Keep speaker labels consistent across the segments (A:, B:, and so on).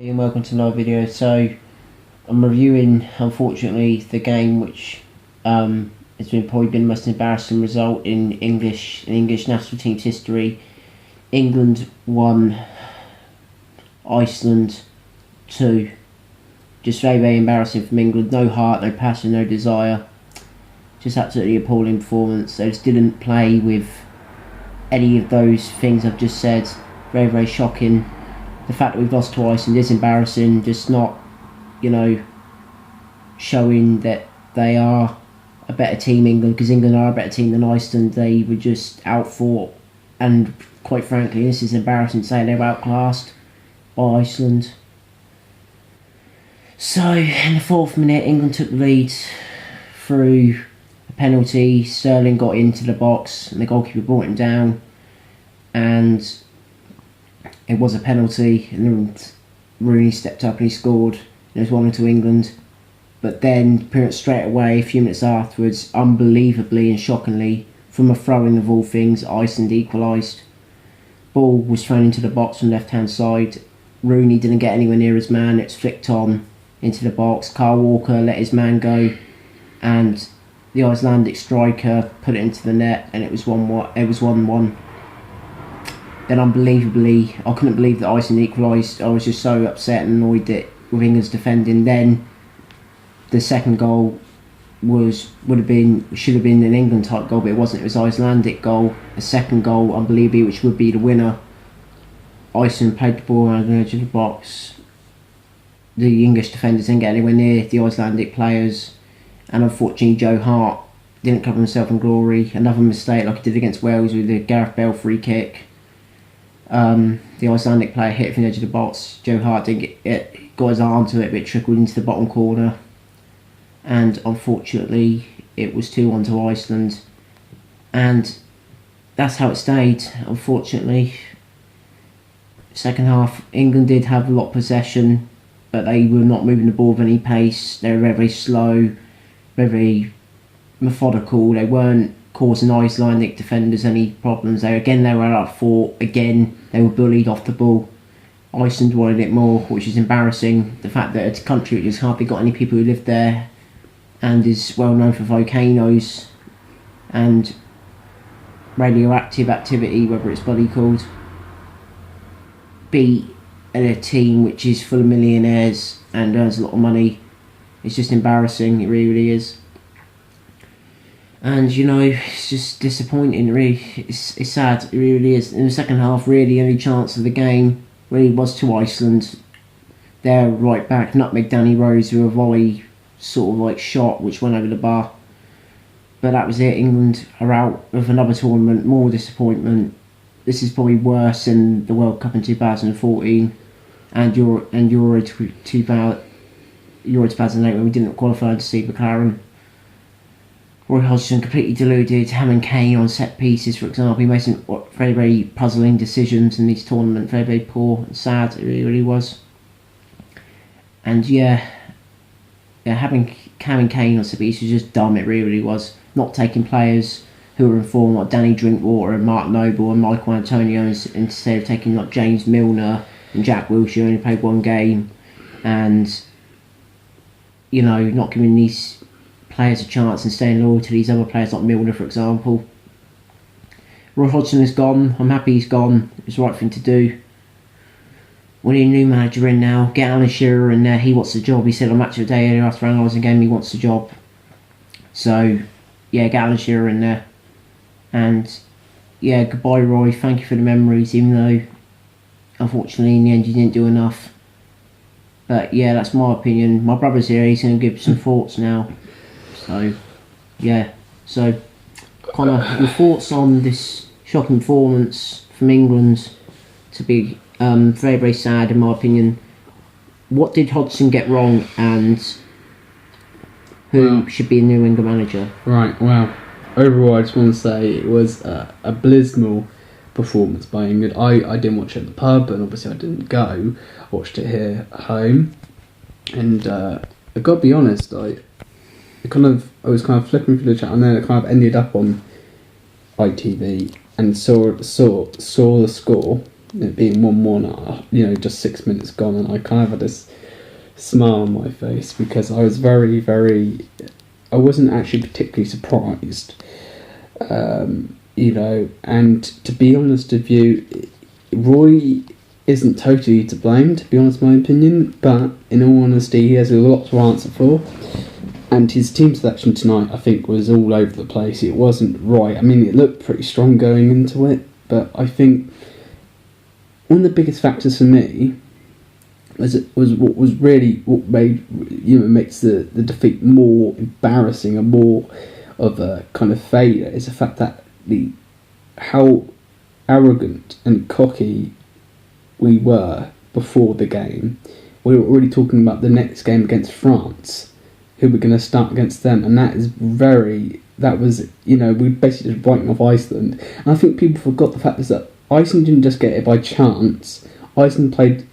A: And welcome to another video. So I'm reviewing, unfortunately, the game which has probably been the most embarrassing result in English national team's history. England 1, Iceland 2. Just very embarrassing from England. No heart, no passion, no desire. Just absolutely appalling performance. They just didn't play with any of those things I've just said. Very shocking. The fact that we've lost to Iceland is embarrassing, just not, showing that they are a better team, England, because England are a better team than Iceland. They were just outfought, and quite frankly, this is embarrassing to say they were outclassed by Iceland. So, in the 4th minute, England took the lead through a penalty. Sterling got into the box, and the goalkeeper brought him down, and it was a penalty, and Rooney stepped up and he scored. It was 1-2 England. But then, pretty much straight away, a few minutes afterwards, unbelievably and shockingly, from a throw-in of all things, Iceland equalised. Ball was thrown into the box from left-hand side. Rooney didn't get anywhere near his man. It's flicked on into the box. Kyle Walker let his man go, and the Icelandic striker put it into the net, and it was 1-1. Then unbelievably, I couldn't believe that Iceland equalised. I was just so upset and annoyed that with England's defending. Then the second goal should have been an England type goal, but it wasn't. It was Icelandic goal. A second goal, unbelievably, which would be the winner. Iceland played the ball around the edge of the box. The English defenders didn't get anywhere near the Icelandic players, and unfortunately Joe Hart didn't cover himself in glory. Another mistake like he did against Wales with the Gareth Bale free kick. The Icelandic player hit it from the edge of the box. Joe Hart didn't get it, got his arm to it, but it trickled into the bottom corner. And unfortunately, it was 2-1 to Iceland. And that's how it stayed, unfortunately. Second half, England did have a lot of possession, but they were not moving the ball with any pace. They were very slow, very methodical. They weren't causing Icelandic defenders any problems. They were outfought. Again, they were bullied off the ball. Iceland wanted it more, which is embarrassing. The fact that it's a country which has hardly got any people who live there and is well known for volcanoes and radioactive activity, whatever it's bloody called, beat a team which is full of millionaires and earns a lot of money. It's just embarrassing. It really is. And it's just disappointing, really. It's sad, it really is. In the second half, really, the only chance of the game really was to Iceland. Their right back, Nutmeg Danny Rose, with a volley shot which went over the bar. But that was it. England are out of another tournament, more disappointment. This is probably worse than the World Cup in 2014 and Euro 2008 when we didn't qualify to see McLaren. Roy Hodgson completely deluded. Hammond Kane on set pieces, for example. He made some very puzzling decisions in this tournament. Very poor and sad. It really was. And having Hammond Kane on set pieces was just dumb. It really was. Not taking players who were in form like Danny Drinkwater and Mark Noble and Michael Antonio instead of taking like James Milner and Jack Wilshere, who only played one game, and not giving these players a chance and staying loyal to these other players like Milner, for example. Roy Hodgson is gone. I'm happy he's gone. It was the right thing to do. We need a new manager in now. Get Alan Shearer in there. He wants the job. He said on Match of the Day earlier after analysing the game he wants the job. So, get Alan Shearer in there. And, goodbye Roy. Thank you for the memories, even though, unfortunately, in the end you didn't do enough. But, that's my opinion. My brother's here. He's going to give some thoughts now. So, So, Connor, your thoughts on this shocking performance from England to be very sad, in my opinion. What did Hodgson get wrong, and who should be a new England manager?
B: Right, well, overall I just want to say it was a abysmal performance by England. I didn't watch it at the pub, and obviously I didn't go. I watched it here at home, and I've got to be honest, I was kind of flipping through the chat, and then it kind of ended up on ITV and saw the score, it being 1-1, just 6 minutes gone, and I kind of had this smile on my face because I was very, very. I wasn't actually particularly surprised, and to be honest with you, Roy isn't totally to blame, to be honest, my opinion, but in all honesty, he has a lot to answer for. And his team selection tonight, I think, was all over the place. It wasn't right. I mean, it looked pretty strong going into it, but I think one of the biggest factors for me was what made makes the defeat more embarrassing and more of a kind of failure is the fact that how arrogant and cocky we were before the game. We were already talking about the next game against France, who we're going to start against them, and we basically just writing off Iceland. And I think people forgot the fact is that Iceland didn't just get it by chance. Iceland played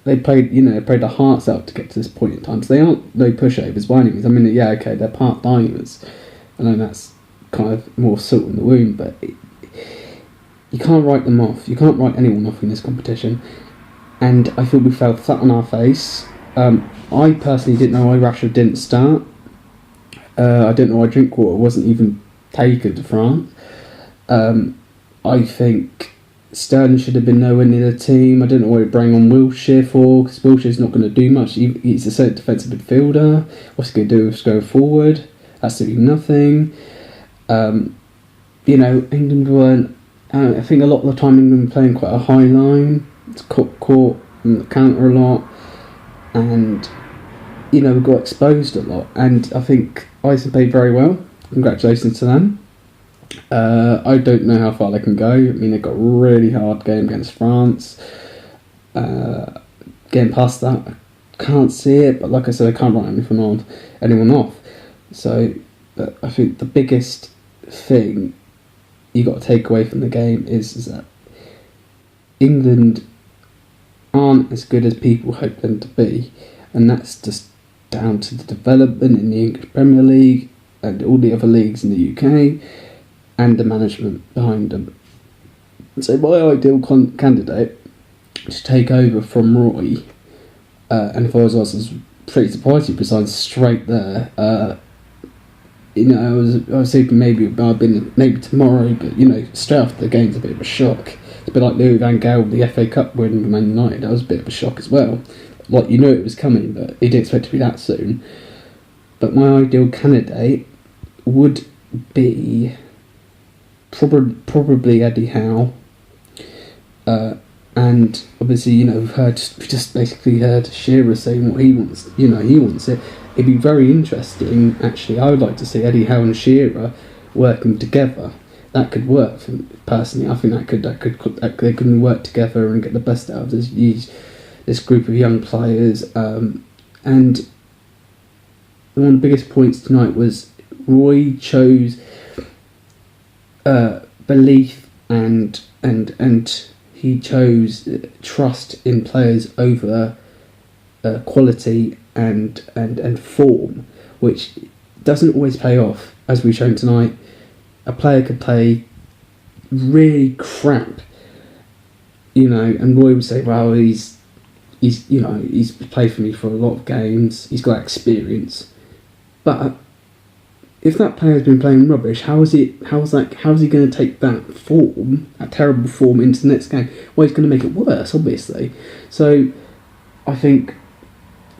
B: their hearts out to get to this point in time. So they aren't no pushovers by any means. I mean, yeah, okay, they're part divers. I know that's kind of more salt in the wound, but you can't write them off. You can't write anyone off in this competition. And I feel we fell flat on our face. I personally didn't know why Rashford didn't start. I didn't know why Drinkwater wasn't even taken to France. I think Sterling should have been nowhere near the team. I don't know why he bring on Wilshere for, because Wilshere's not going to do much. He's a centre defensive midfielder. What's he going to do with going forward? Absolutely nothing. England weren't. I think a lot of the time England were playing quite a high line. It's caught on the counter a lot, and we got exposed a lot. And I think Iceland played very well. Congratulations to them. I don't know how far they can go. I mean, they got a really hard game against France. Getting past that, I can't see it. But like I said, I can't write anyone off. So, I think the biggest thing you got to take away from the game is that England aren't as good as people hope them to be, and that's just down to the development in the English Premier League and all the other leagues in the UK and the management behind them. So my ideal candidate to take over from Roy, and if I was pretty surprised he resigned straight there. I was hoping maybe it might have been maybe tomorrow, but straight after the game's a bit of a shock. It's a bit like Louis van Gaal with the FA Cup win with Man United. That was a bit of a shock as well. Like, it was coming, but he didn't expect it to be that soon. But my ideal candidate would be probably Eddie Howe. And obviously, we just basically heard Shearer saying what he wants. He wants it. It'd be very interesting, actually. I would like to see Eddie Howe and Shearer working together. That could work for me, personally. I think they can work together and get the best out of this group of young players. And one of the biggest points tonight was Roy chose belief and he chose trust in players over quality and form, which doesn't always pay off, as we've shown tonight. A player could play really crap, and Roy would say, well, he's played for me for a lot of games, he's got experience. But if that player's been playing rubbish, how's he going to take that terrible form into the next game? Well, he's going to make it worse, obviously. So I think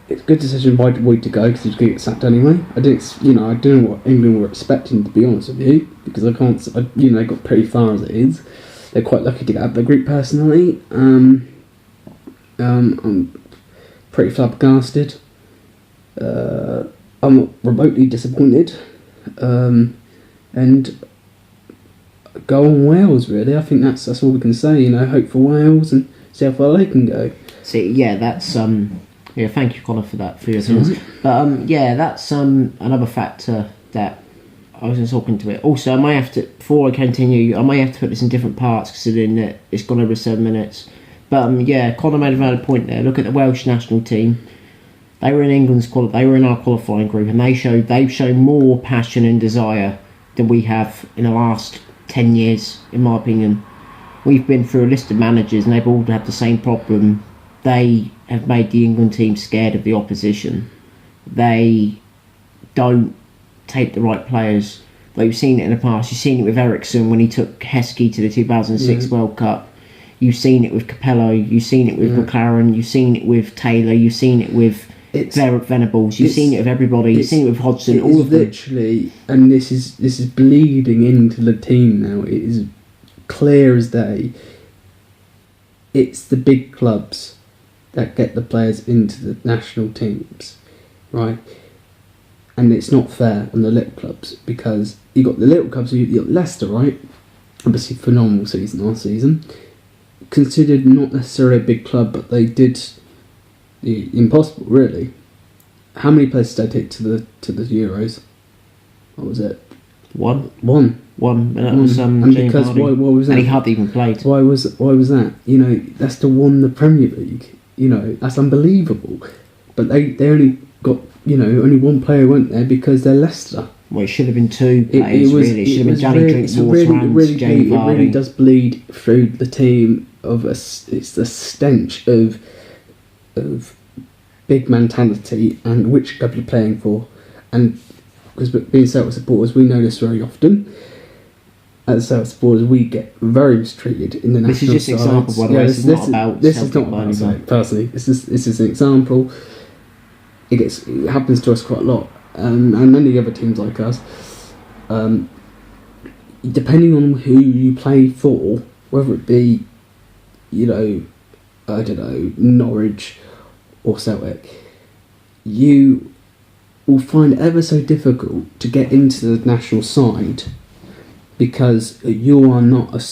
B: it's a good decision by Roy to go, because he's going to get sacked anyway. I don't know what England were expecting, to be honest with you, because they got pretty far as it is. They're quite lucky to get out of the group, personally. I'm pretty flabbergasted. I'm not remotely disappointed. And go on Wales, really. I think that's all we can say. Hope for Wales and see how far they can go.
A: See, yeah, that's yeah. Thank you, Connor, for your opinions. But that's another factor that I was talking to it. Also, I may have to, before I continue, I may have to put this in different parts, considering that it's gone over 7 minutes. But Connor made a valid point there. Look at the Welsh national team. They were in they were in our qualifying group, and they've shown more passion and desire than we have in the last 10 years, in my opinion. we've been through a list of managers and they've all had the same problem. They have made the England team scared of the opposition. They don't take the right players. Like you've seen it in the past. You've seen it with Ericsson when he took Heskey to the 2006 World Cup. You've seen it with Capello. You've seen it with McLaren. You've seen it with Taylor. You've seen it with Venables. You've seen it with everybody. You've seen it with Hodgson. All of them.
B: Literally, and this is bleeding into the team now. It is clear as day. It's the big clubs that get the players into the national teams, right? And it's not fair on the little clubs, because you got the little clubs. You got Leicester, right? Obviously, phenomenal season last season. Considered not necessarily a big club, but they did the impossible. Really, how many players did they take to the Euros? What was it?
A: One. And that was
B: and because why was that?
A: And he hardly even played.
B: Why was that? You know, Leicester won the Premier League. You know, that's unbelievable. But they only got, you know, only one player went there because they're Leicester.
A: Well, it should have been two players, really. It should have been Johnny Drinkwater and Jamie Vardy.
B: It really does bleed through the team. It's the stench of big mentality and which club you're playing for. And because being Celtic supporters, we know this very often. As Celtic supporters, we get very mistreated in the national
A: This is just an example, by the way. This is not about
B: Celtic, personally. This is an example. It happens to us quite a lot. And many other teams like us, depending on who you play for, whether it be, you know, I don't know, Norwich or Celtic, you will find it ever so difficult to get into the national side because you are not a